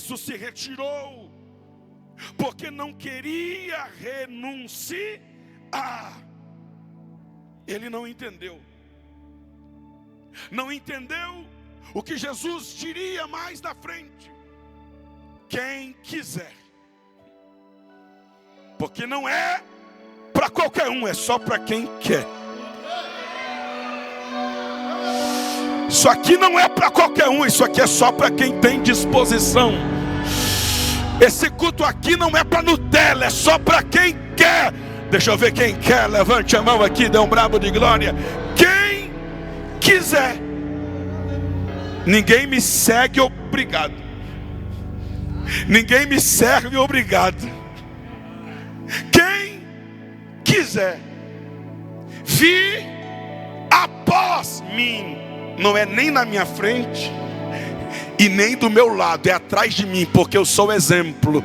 isso se retirou, porque não queria renunciar. Ele não entendeu. Não entendeu o que Jesus diria mais na frente: quem quiser. Porque não é para qualquer um, é só para quem quer. Isso aqui não é para qualquer um, isso aqui é só para quem tem disposição. Esse culto aqui não é para Nutella, é só para quem quer. Deixa eu ver quem quer, levante a mão aqui, dê um bravo de glória. Quem quiser. Ninguém me segue obrigado. Ninguém me serve obrigado. Quem quiser vir após mim, não é nem na minha frente e nem do meu lado, é atrás de mim, porque eu sou exemplo.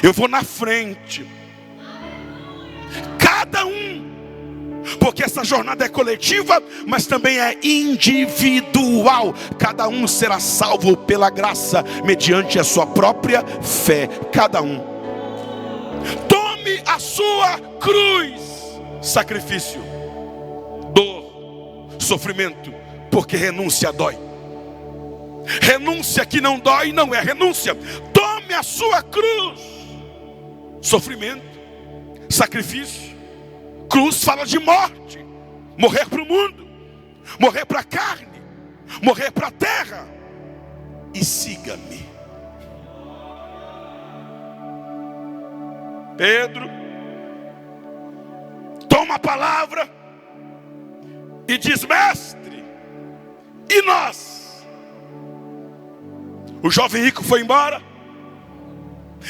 Eu vou na frente. Cada um, porque essa jornada é coletiva, mas também é individual. Cada um será salvo pela graça, mediante a sua própria fé. Cada um. Tome a sua cruz. Sacrifício, dor, sofrimento, porque renúncia dói. Renúncia que não dói não é renúncia. Tome a sua cruz. Sofrimento, sacrifício. Cruz fala de morte. Morrer para o mundo, morrer para a carne, morrer para a terra. E siga-me. Pedro toma a palavra e diz: mestre, e nós? O jovem rico foi embora.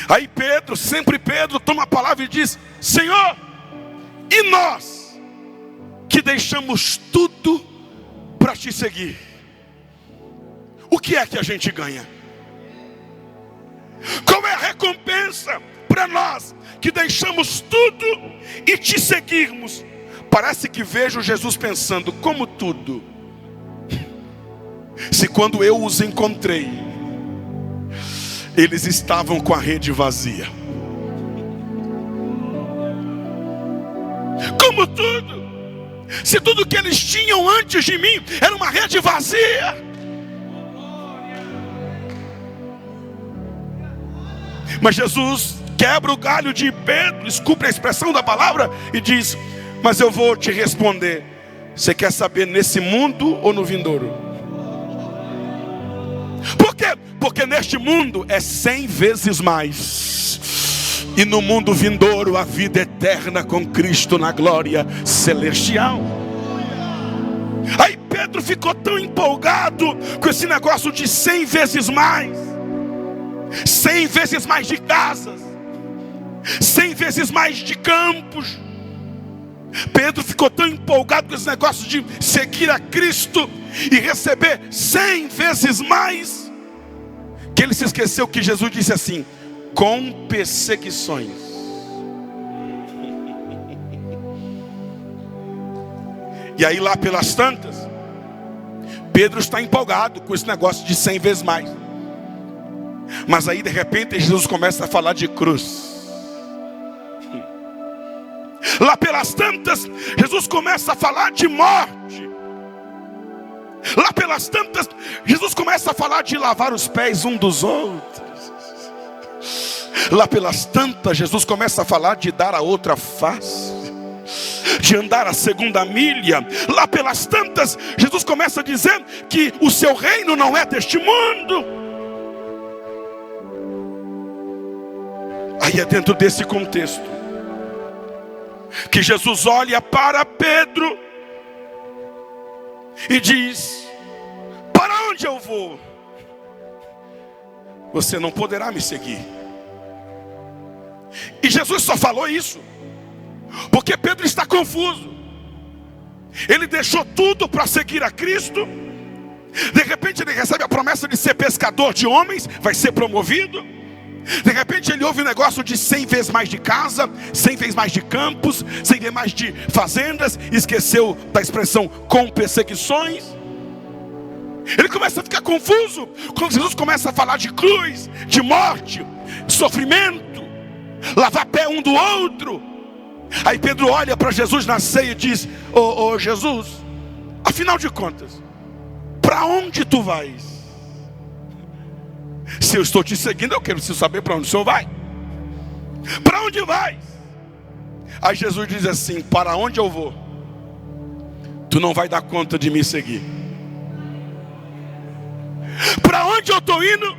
Aí Pedro, sempre Pedro, toma a palavra e diz: Senhor, e nós que deixamos tudo para te seguir, o que é que a gente ganha? Qual é a recompensa para nós que deixamos tudo e te seguirmos? Parece que vejo Jesus pensando: como tudo? Se quando eu os encontrei, eles estavam com a rede vazia. Como tudo? Se tudo que eles tinham antes de mim era uma rede vazia. Mas Jesus quebra o galho de Pedro, desculpe a expressão da palavra, e diz: mas eu vou te responder. Você quer saber nesse mundo ou no vindouro? Por quê? Porque neste mundo é 100 vezes mais, e no mundo vindouro a vida eterna com Cristo na glória celestial. Aí Pedro ficou tão empolgado com esse negócio de 100 vezes mais, 100 vezes mais de casas, 100 vezes mais de campos. Pedro ficou tão empolgado com esse negócio de seguir a Cristo e receber 100 vezes mais, que ele se esqueceu que Jesus disse assim: com perseguições. E aí lá pelas tantas, Pedro está empolgado com esse negócio de 100 vezes mais. Mas aí de repente Jesus começa a falar de cruz. Lá pelas tantas, Jesus começa a falar de morte. Lá pelas tantas, Jesus começa a falar de lavar os pés um dos outros. Lá pelas tantas, Jesus começa a falar de dar a outra face, de andar a segunda milha. Lá pelas tantas, Jesus começa a dizer que o seu reino não é deste mundo. Aí é dentro desse contexto que Jesus olha para Pedro e diz: para onde eu vou? Você não poderá me seguir. E Jesus só falou isso porque Pedro está confuso. Ele deixou tudo para seguir a Cristo. De repente ele recebe a promessa de ser pescador de homens, vai ser promovido. De repente ele ouve um negócio de 100 vezes mais de casa, 100 vezes mais de campos, 100 vezes mais de fazendas. Esqueceu da expressão com perseguições. Ele começa a ficar confuso quando Jesus começa a falar de cruz, de morte, sofrimento, lavar pé um do outro. Aí Pedro olha para Jesus na ceia e diz: ô Jesus, afinal de contas, para onde tu vais? Se eu estou te seguindo, eu preciso saber para onde o Senhor vai. Para onde vais? Aí Jesus diz assim: para onde eu vou, tu não vai dar conta de me seguir. Para onde eu estou indo?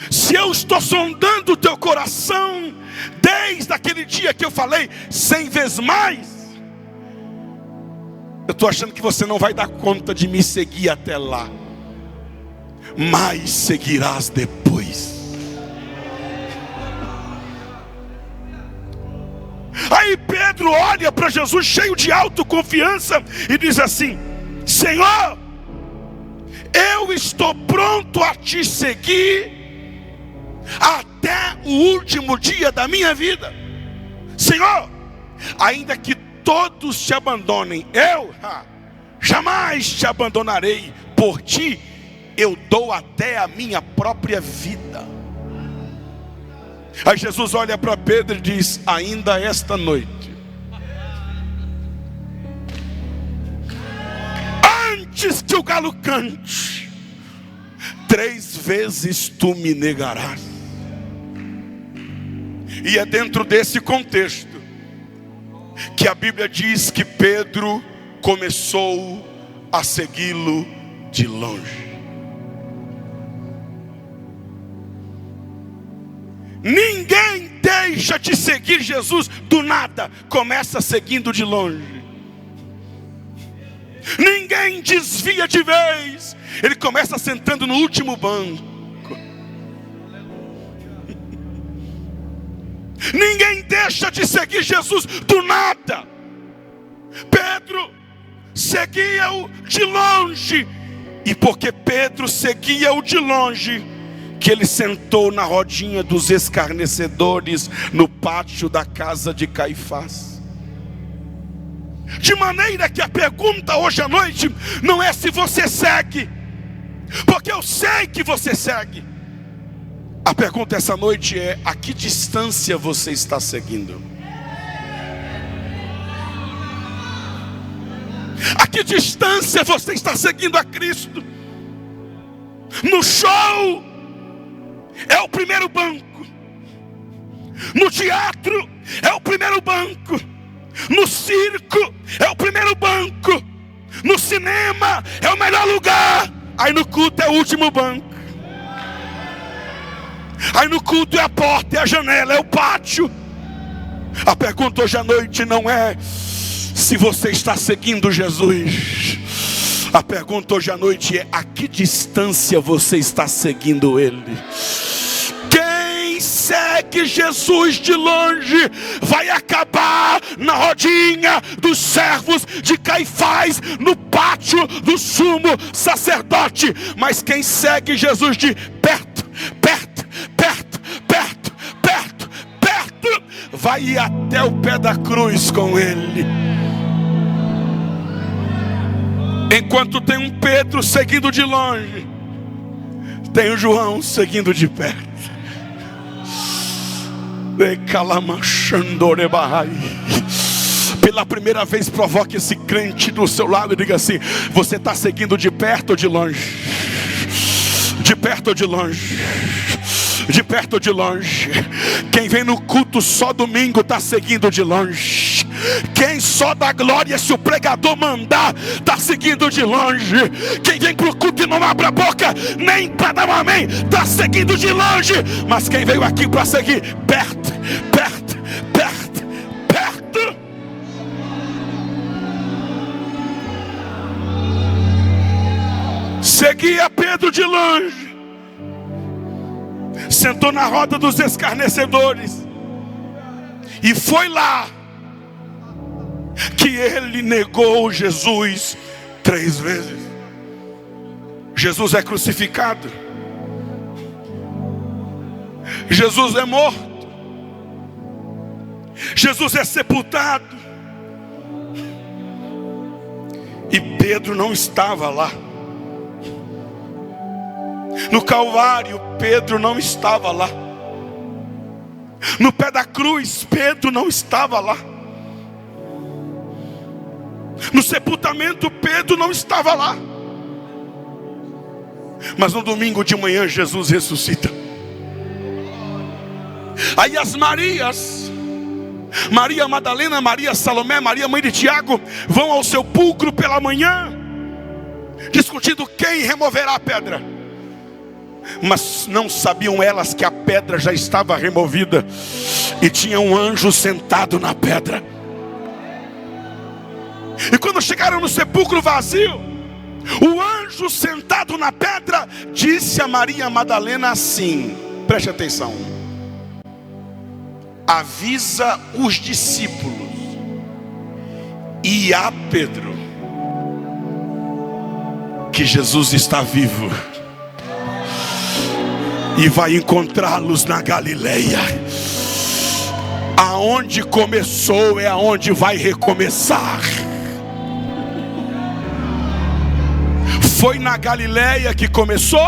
Se eu estou sondando o teu coração desde aquele dia que eu falei 100 vezes mais, eu estou achando que você não vai dar conta de me seguir até lá, mas seguirás depois. Aí Pedro olha para Jesus cheio de autoconfiança e diz assim: Senhor, eu estou pronto a te seguir até o último dia da minha vida. Senhor, ainda que todos te abandonem, eu jamais te abandonarei. Por ti eu dou até a minha própria vida. Aí Jesus olha para Pedro e diz: ainda esta noite, antes que o galo cante, 3 vezes tu me negarás. E é dentro desse contexto que a Bíblia diz que Pedro começou a segui-lo de longe. Ninguém deixa de seguir Jesus do nada, começa seguindo de longe. Ninguém desvia de vez, ele começa sentando no último banco. Ninguém deixa de seguir Jesus do nada. Pedro seguia-o de longe, e porque Pedro seguia-o de longe, que ele sentou na rodinha dos escarnecedores no pátio da casa de Caifás. De maneira que a pergunta hoje à noite não é se você segue, porque eu sei que você segue. A pergunta essa noite é: a que distância você está seguindo? A que distância você está seguindo a Cristo? No show é o primeiro banco, no teatro é o primeiro banco, no circo é o primeiro banco, no cinema é o melhor lugar, aí no culto é o último banco. Aí no culto é a porta, é a janela, é o pátio. A pergunta hoje à noite não é se você está seguindo Jesus. A pergunta hoje à noite é: a que distância você está seguindo Ele? Quem segue Jesus de longe vai acabar na rodinha dos servos de Caifás, no pátio do sumo sacerdote. Mas quem segue Jesus de perto, vai ir até o pé da cruz com Ele. Enquanto tem um Pedro seguindo de longe, tem o João seguindo de perto. Pela primeira vez, provoque esse crente do seu lado e diga assim: você está seguindo de perto ou de longe? De perto ou de longe? De perto ou de longe? Quem vem no culto só domingo está seguindo de longe. Quem só dá glória se o pregador mandar está seguindo de longe. Quem vem para o culto e não abre a boca nem para dar um amém está seguindo de longe. Mas quem veio aqui para seguir perto, perto, perto, perto, seguia Pedro de longe, sentou na roda dos escarnecedores, e foi lá que ele negou Jesus 3 vezes. Jesus é crucificado, Jesus é morto, Jesus é sepultado, e Pedro não estava lá. No Calvário, Pedro não estava lá. No pé da cruz, Pedro não estava lá. No sepultamento, Pedro não estava lá. Mas no domingo de manhã, Jesus ressuscita. Aí as Marias, Maria Madalena, Maria Salomé, Maria mãe de Tiago, vão ao sepulcro pela manhã, discutindo quem removerá a pedra. Mas não sabiam elas que a pedra já estava removida e tinha um anjo sentado na pedra. E quando chegaram no sepulcro vazio, o anjo sentado na pedra disse a Maria Madalena assim, preste atenção: avisa os discípulos e a Pedro que Jesus está vivo e vai encontrá-los na Galileia. Aonde começou é aonde vai recomeçar. Foi na Galileia que começou,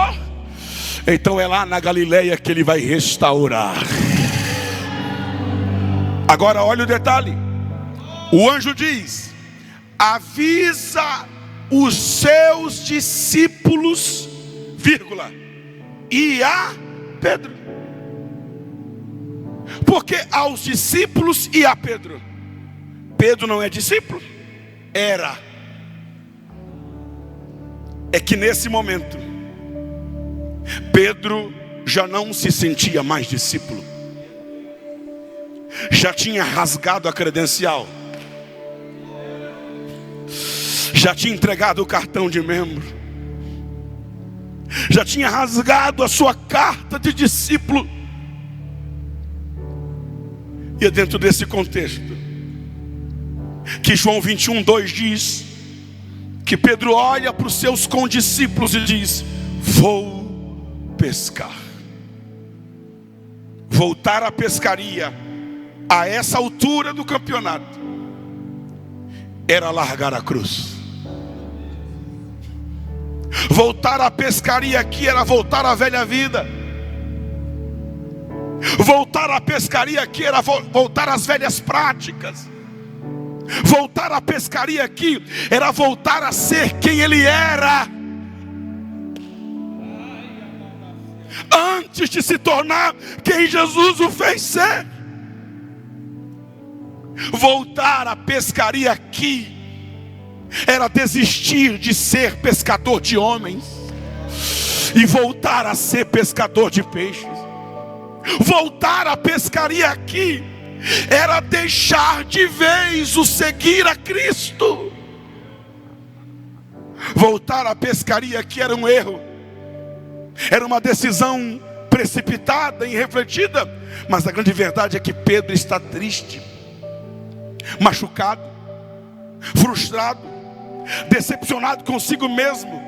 então é lá na Galileia que ele vai restaurar. Agora olha o detalhe. O anjo diz: avisa os seus discípulos, vírgula, e a Pedro. Porque aos discípulos e a Pedro. Pedro não é discípulo? Era. É que nesse momento Pedro já não se sentia mais discípulo. Já tinha rasgado a credencial. Já tinha entregado o cartão de membro. Já tinha rasgado a sua carta de discípulo. E é dentro desse contexto que João 21:2 diz que Pedro olha para os seus condiscípulos e diz: vou pescar. Voltar à pescaria a essa altura do campeonato era largar a cruz. Voltar à pescaria aqui era voltar à velha vida. Voltar à pescaria aqui era voltar às velhas práticas. Voltar à pescaria aqui era voltar a ser quem ele era antes de se tornar quem Jesus o fez ser. Voltar à pescaria aqui era desistir de ser pescador de homens e voltar a ser pescador de peixes. Voltar à pescaria aqui era deixar de vez o seguir a Cristo. Voltar à pescaria aqui era um erro. Era uma decisão precipitada, irrefletida. Mas a grande verdade é que Pedro está triste, machucado, frustrado, decepcionado consigo mesmo.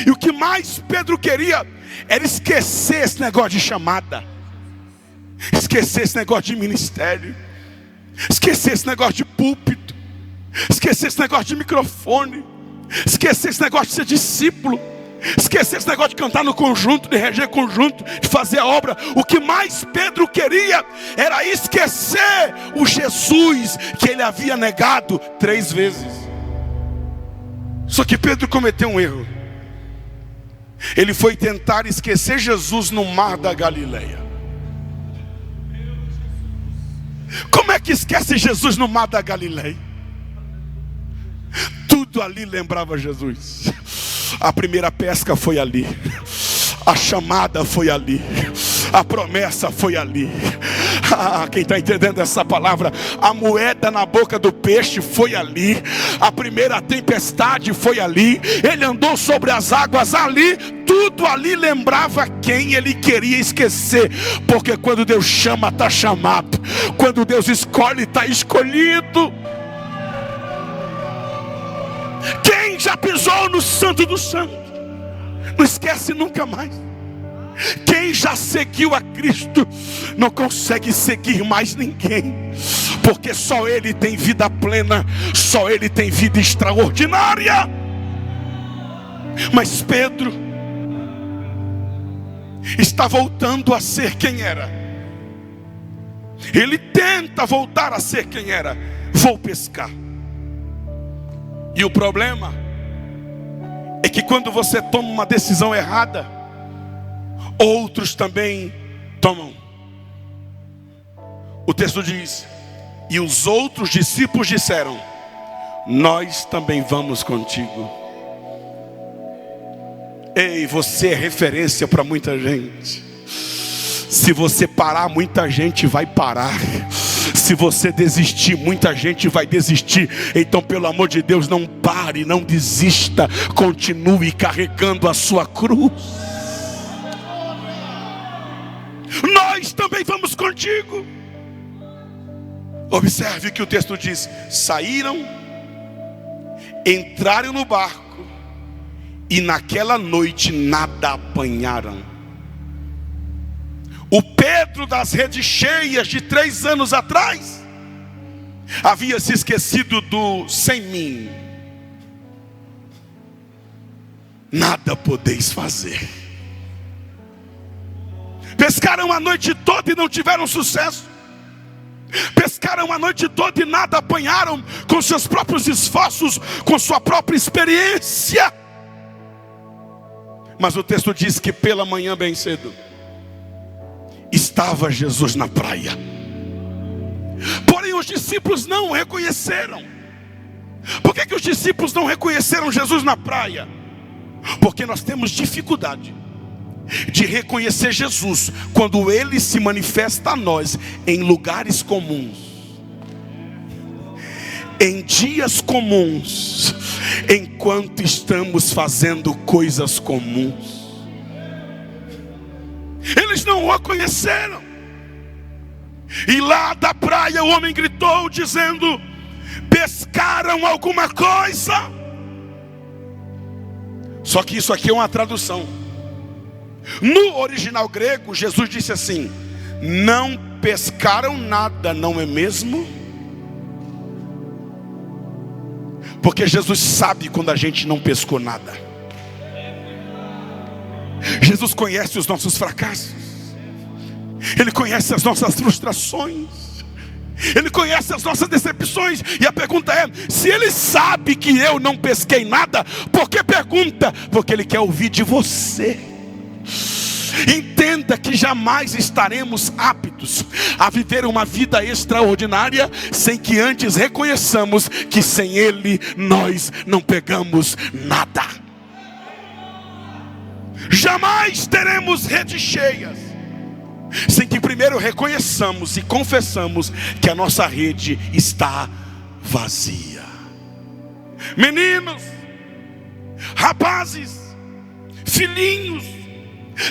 E o que mais Pedro queria era esquecer esse negócio de chamada, esquecer esse negócio de ministério, esquecer esse negócio de púlpito, esquecer esse negócio de microfone, esquecer esse negócio de ser discípulo, esquecer esse negócio de cantar no conjunto, de reger conjunto, de fazer a obra. O que mais Pedro queria era esquecer o Jesus que ele havia negado 3 vezes. Só que Pedro cometeu um erro. Ele foi tentar esquecer Jesus no mar da Galileia. Como é que esquece Jesus no mar da Galileia? Tudo ali lembrava Jesus. A primeira pesca foi ali, a chamada foi ali, a promessa foi ali. Quem está entendendo essa palavra? A moeda na boca do peixe foi ali, a primeira tempestade foi ali, ele andou sobre as águas ali. Tudo ali lembrava quem ele queria esquecer. Porque quando Deus chama, está chamado. Quando Deus escolhe, está escolhido. Quem já pisou no Santo dos Santos não esquece nunca mais. Quem já seguiu a Cristo não consegue seguir mais ninguém, porque só Ele tem vida plena, só Ele tem vida extraordinária. Mas Pedro está voltando a ser quem era. Ele tenta voltar a ser quem era. Vou pescar. E o problema é que quando você toma uma decisão errada, outros também tomam. O texto diz: e os outros discípulos disseram: nós também vamos contigo. Ei, você é referência para muita gente. Se você parar, muita gente vai parar. Se você desistir, muita gente vai desistir. Então, pelo amor de Deus, não pare, não desista. Continue carregando a sua cruz. Nós também vamos contigo. Observe que o texto diz: saíram, entraram no barco e naquela noite nada apanharam. O Pedro das redes cheias de 3 anos atrás havia se esquecido do sem mim nada podeis fazer. Pescaram a noite toda e não tiveram sucesso. Pescaram a noite toda e nada apanharam, com seus próprios esforços, com sua própria experiência. Mas o texto diz que pela manhã bem cedo estava Jesus na praia. Porém os discípulos não o reconheceram. Por que os discípulos não reconheceram Jesus na praia? Porque nós temos dificuldade de reconhecer Jesus quando Ele se manifesta a nós em lugares comuns, em dias comuns, enquanto estamos fazendo coisas comuns. Eles não o reconheceram. E lá da praia o homem gritou dizendo: pescaram alguma coisa? Só que isso aqui é uma tradução. No original grego, Jesus disse assim: não pescaram nada, não é mesmo? Porque Jesus sabe quando a gente não pescou nada. Jesus conhece os nossos fracassos. Ele conhece as nossas frustrações. Ele conhece as nossas decepções. E a pergunta é: se Ele sabe que eu não pesquei nada, por que pergunta? Porque Ele quer ouvir de você. Entenda que jamais estaremos aptos a viver uma vida extraordinária sem que antes reconheçamos que sem Ele nós não pegamos nada. Jamais teremos redes cheias sem que primeiro reconheçamos e confessamos que a nossa rede está vazia. Meninos, rapazes, filhinhos,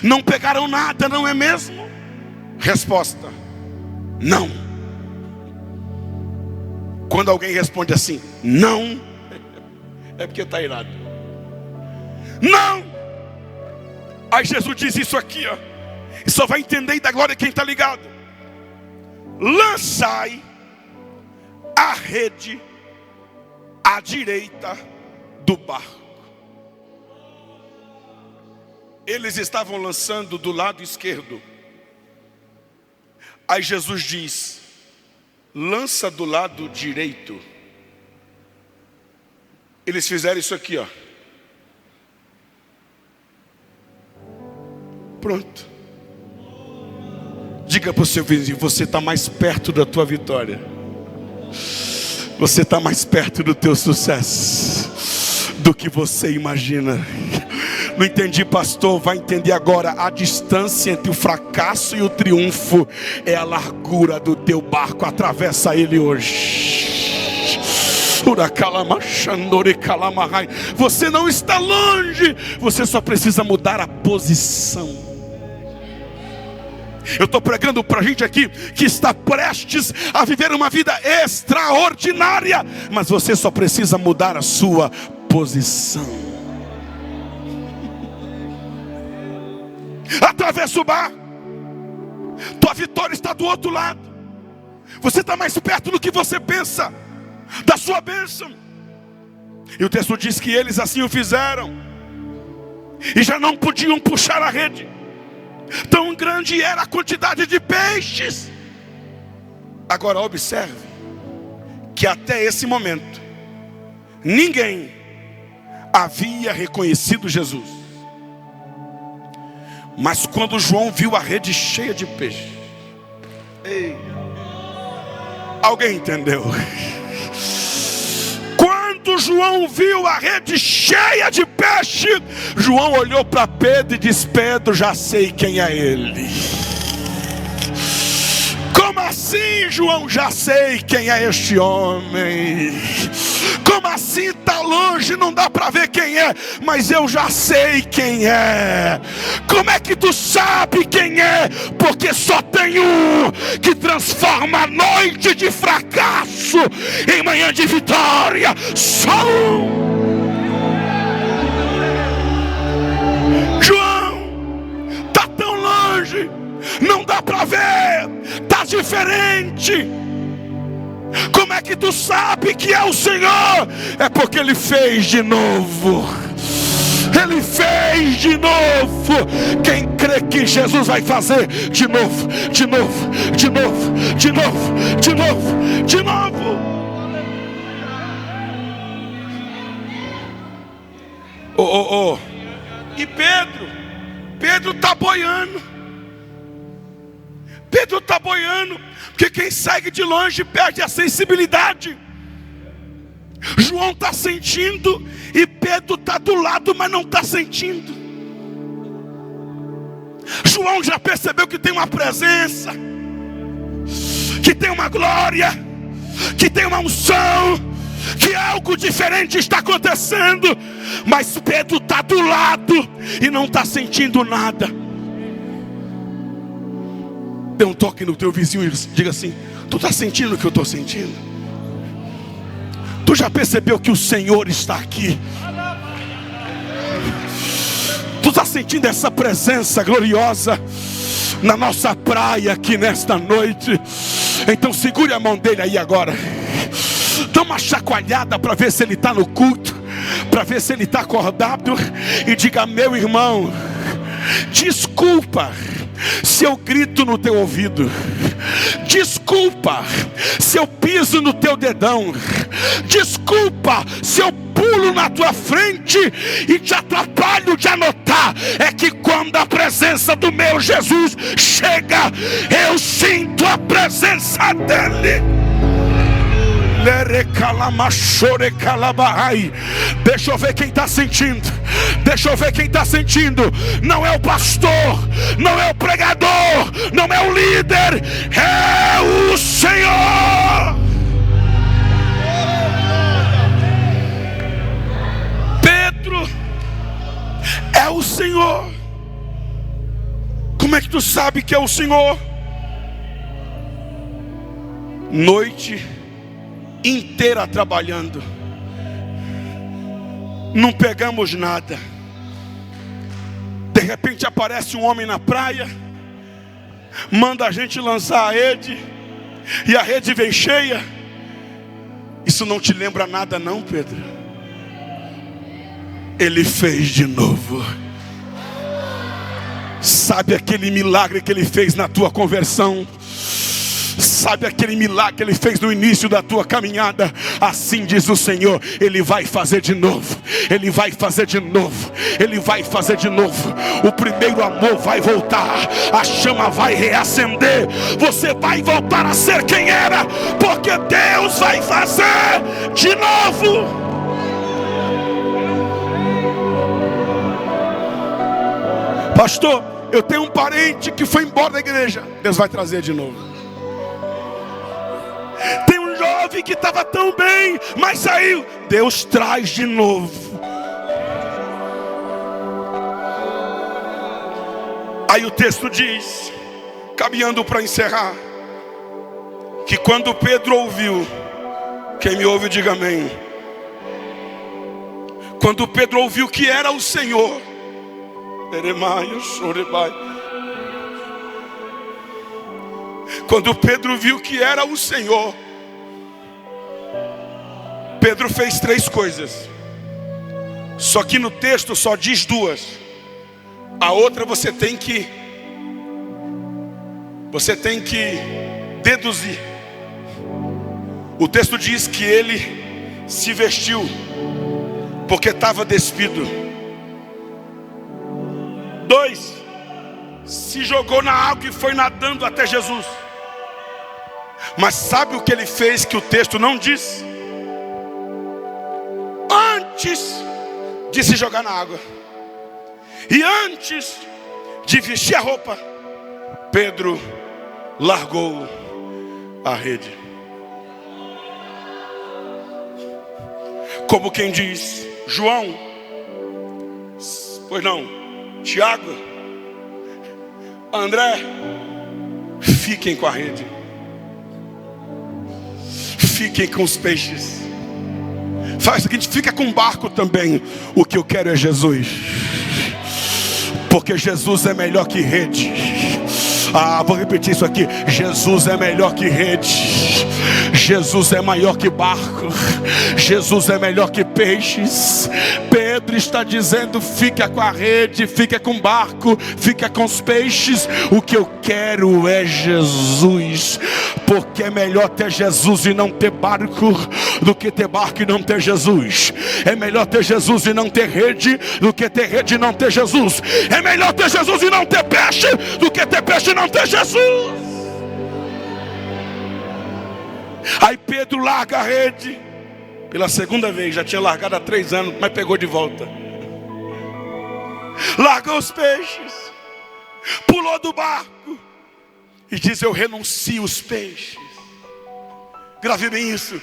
não pegaram nada, não é mesmo? Resposta: não. Quando alguém responde assim, não, é porque está irado. Não. Aí Jesus diz isso aqui, ó, e só vai entender da glória quem está ligado. Lançai a rede à direita do barco. Eles estavam lançando do lado esquerdo. Aí Jesus diz: lança do lado direito. Eles fizeram isso aqui, ó. Pronto. Diga para o seu vizinho: você está mais perto da tua vitória. Você está mais perto do teu sucesso do que você imagina. Não entendi, pastor? Vai entender agora. A distância entre o fracasso e o triunfo é a largura do teu barco. Atravessa ele hoje. Você não está longe. Você só precisa mudar a posição. Eu estou pregando para gente aqui que está prestes a viver uma vida extraordinária, mas você só precisa mudar a sua posição. Atravessa o bar. Tua vitória está do outro lado. Você está mais perto do que você pensa da sua bênção. E o texto diz que eles assim o fizeram, e já não podiam puxar a rede. tão grande era a quantidade de peixes. Agora observe que até esse momento ninguém havia reconhecido Jesus. Mas quando João viu a rede cheia de peixe, alguém entendeu? Quando João viu a rede cheia de peixe, João olhou para Pedro e disse: Pedro, já sei quem é ele. Como assim, João? Já sei quem é este homem. Como assim? Está longe, não dá para ver quem é, mas eu já sei quem é. Como é que tu sabe quem é? Porque só tem um que transforma a noite de fracasso em manhã de vitória. Só um. João, está tão longe, não dá para ver, está diferente. Como é que tu sabe que é o Senhor? É porque Ele fez de novo. Ele fez de novo. Quem crê que Jesus vai fazer de novo, de novo, de novo, de novo, de novo, de novo. E Pedro está boiando. Pedro está boiando, porque quem segue de longe perde a sensibilidade. João está sentindo e Pedro está do lado, mas não está sentindo. João já percebeu que tem uma presença, que tem uma glória, que tem uma unção, que algo diferente está acontecendo. Mas Pedro está do lado e não está sentindo nada. Dê um toque no teu vizinho e diga assim: tu está sentindo o que eu estou sentindo? Tu já percebeu que o Senhor está aqui? Tu está sentindo essa presença gloriosa na nossa praia aqui nesta noite? Então segure a mão dele aí agora. Dá uma chacoalhada para ver se ele está no culto, para ver se ele está acordado, e diga: meu irmão, desculpa se eu grito no teu ouvido, desculpa se eu piso no teu dedão, desculpa se eu pulo na tua frente e te atrapalho de anotar. É que quando a presença do meu Jesus chega, eu sinto a presença dele. Deixa eu ver quem está sentindo. Deixa eu ver quem está sentindo. Não é o pastor, não é o pregador, não é o líder, é o Senhor. Pedro, é o Senhor. Como é que tu sabe que é o Senhor? Noite inteira trabalhando, não pegamos nada. De repente aparece um homem na praia, manda a gente lançar a rede, e a rede vem cheia. Isso não te lembra nada não, Pedro? Ele fez de novo. Sabe aquele milagre que ele fez na tua conversão? Sabe aquele milagre que ele fez no início da tua caminhada? Assim diz o Senhor: Ele vai fazer de novo. Ele vai fazer de novo. Ele vai fazer de novo. O primeiro amor vai voltar. A chama vai reacender. Você vai voltar a ser quem era, porque Deus vai fazer de novo. Pastor, eu tenho um parente que foi embora da igreja. Deus vai trazer de novo. Tem um jovem que estava tão bem, mas saiu. Deus traz de novo. Aí o texto diz, caminhando para encerrar, que quando Pedro ouviu, quem me ouve diga amém. Quando Pedro ouviu que era o Senhor, quando Pedro viu que era o Senhor, Pedro fez 3 coisas. Só que no texto só diz 2. A outra você tem que você tem que deduzir. O texto diz que ele se vestiu porque estava despido. 2, se jogou na água e foi nadando até Jesus. Mas sabe o que ele fez que o texto não diz? Antes de se jogar na água e antes de vestir a roupa, Pedro largou a rede. Como quem diz: João, pois não, Tiago, André, fiquem com a rede, fiquem com os peixes. Faz o seguinte, fica com o barco também. O que eu quero é Jesus, porque Jesus é melhor que rede. Vou repetir isso aqui. Jesus é melhor que rede. Jesus é maior que barco. Jesus é melhor que peixes. Pedro está dizendo: fica com a rede, fica com o barco, fica com os peixes. O que eu quero é Jesus, porque é melhor ter Jesus e não ter barco do que ter barco e não ter Jesus. É melhor ter Jesus e não ter rede do que ter rede e não ter Jesus. É melhor ter Jesus e não ter peixe do que ter peixe e não ter Jesus. Aí Pedro larga a rede pela segunda vez. Já tinha largado há 3 anos, mas pegou de volta. Largou os peixes, pulou do barco e diz: eu renuncio os peixes. Grave bem isso.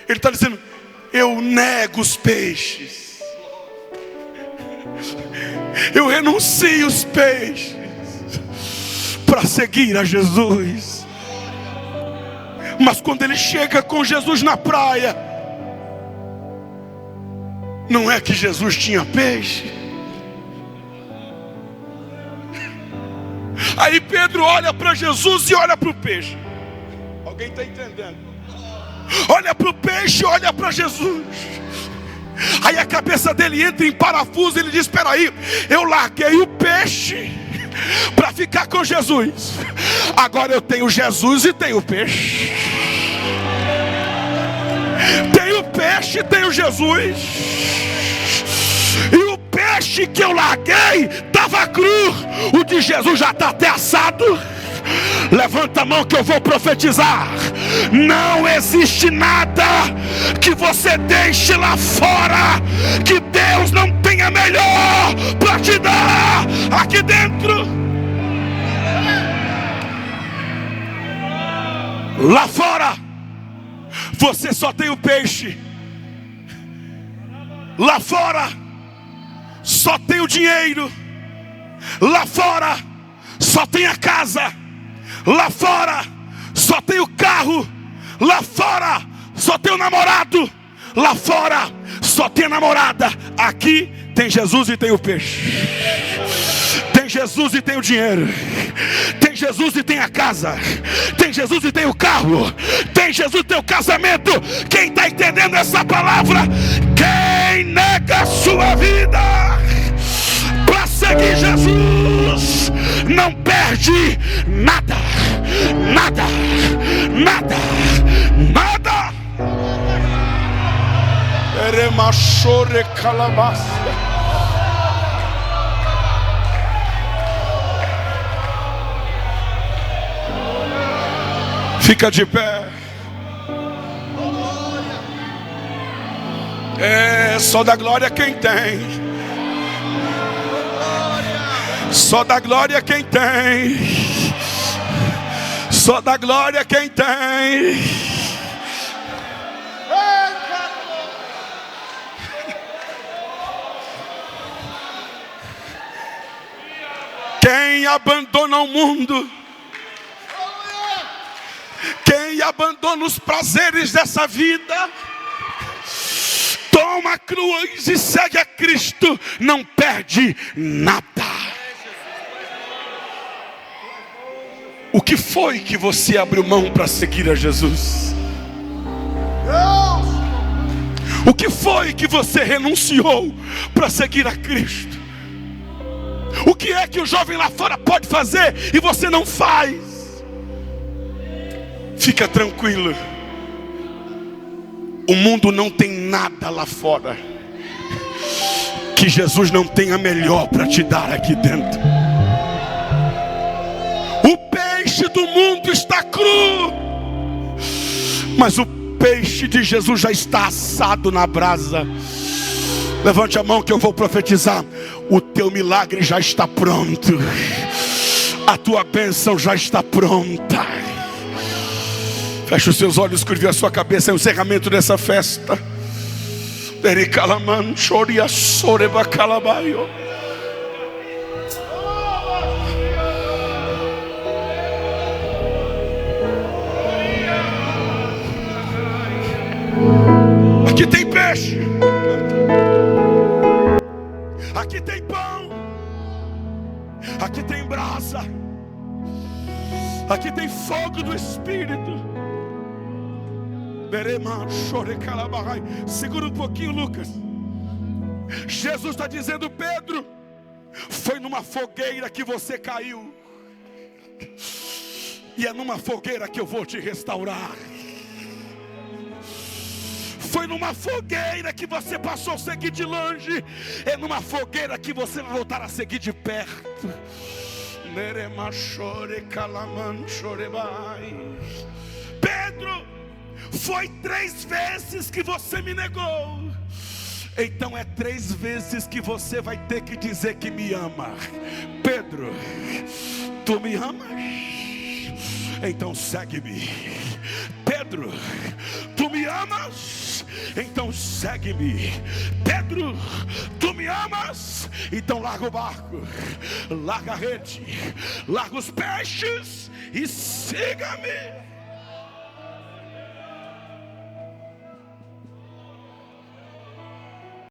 Ele está dizendo: eu nego os peixes, eu renuncio os peixes para seguir a Jesus. Mas quando ele chega com Jesus na praia, não é que Jesus tinha peixe. Aí Pedro olha para Jesus e olha para o peixe. Alguém está entendendo? Olha para o peixe e olha para Jesus. Aí a cabeça dele entra em parafuso e ele diz: espera aí, eu larguei o peixe para ficar com Jesus. Agora eu tenho Jesus e tenho peixe. Tenho peixe e tenho Jesus. E o peixe que eu larguei estava cru. O de Jesus já está até assado. Levanta a mão que eu vou profetizar. Não existe nada que você deixe lá fora que Deus não tenha melhor para te dar aqui dentro. Lá fora você só tem o peixe. Lá fora só tem o dinheiro. Lá fora só tem a casa. Lá fora só tem o carro. Lá fora só tem o namorado. Lá fora só tem a namorada. Aqui tem Jesus e tem o peixe. Tem Jesus e tem o dinheiro. Tem Jesus e tem a casa. Tem Jesus e tem o carro. Tem Jesus e tem o casamento. Quem está entendendo essa palavra? Quem nega a sua vida para seguir Jesus não perde nada. Nada. Nada. Nada. Eremachore calabasa. Fica de pé. Só dá glória quem tem. Só dá glória quem tem. Só dá glória quem tem. Quem abandona o mundo, quem abandona os prazeres dessa vida, toma a cruz e segue a Cristo, não perde nada. O que foi que você abriu mão para seguir a Jesus? O que foi que você renunciou para seguir a Cristo? O que é que o jovem lá fora pode fazer e você não faz? Fica tranquilo. O mundo não tem nada lá fora que Jesus não tenha melhor para te dar aqui dentro. O peixe do mundo está cru, mas o peixe de Jesus já está assado na brasa. Levante a mão que eu vou profetizar. O teu milagre já está pronto. A tua bênção já está pronta. Feche os seus olhos, curve a sua cabeça. É o encerramento dessa festa. Aqui tem peixe, aqui tem pão, aqui tem brasa, aqui tem fogo do Espírito. Segura um pouquinho, Lucas. Jesus está dizendo: Pedro, foi numa fogueira que você caiu, e é numa fogueira que eu vou te restaurar. Foi numa fogueira que você passou a seguir de longe, é numa fogueira que você vai voltar a seguir de perto. Pedro, foi 3 vezes que você me negou, então é 3 vezes que você vai ter que dizer que me ama. Pedro, tu me amas? Então segue-me. Pedro, tu me amas? Então segue-me. Pedro, tu me amas? Então larga o barco, larga a rede, larga os peixes e siga-me.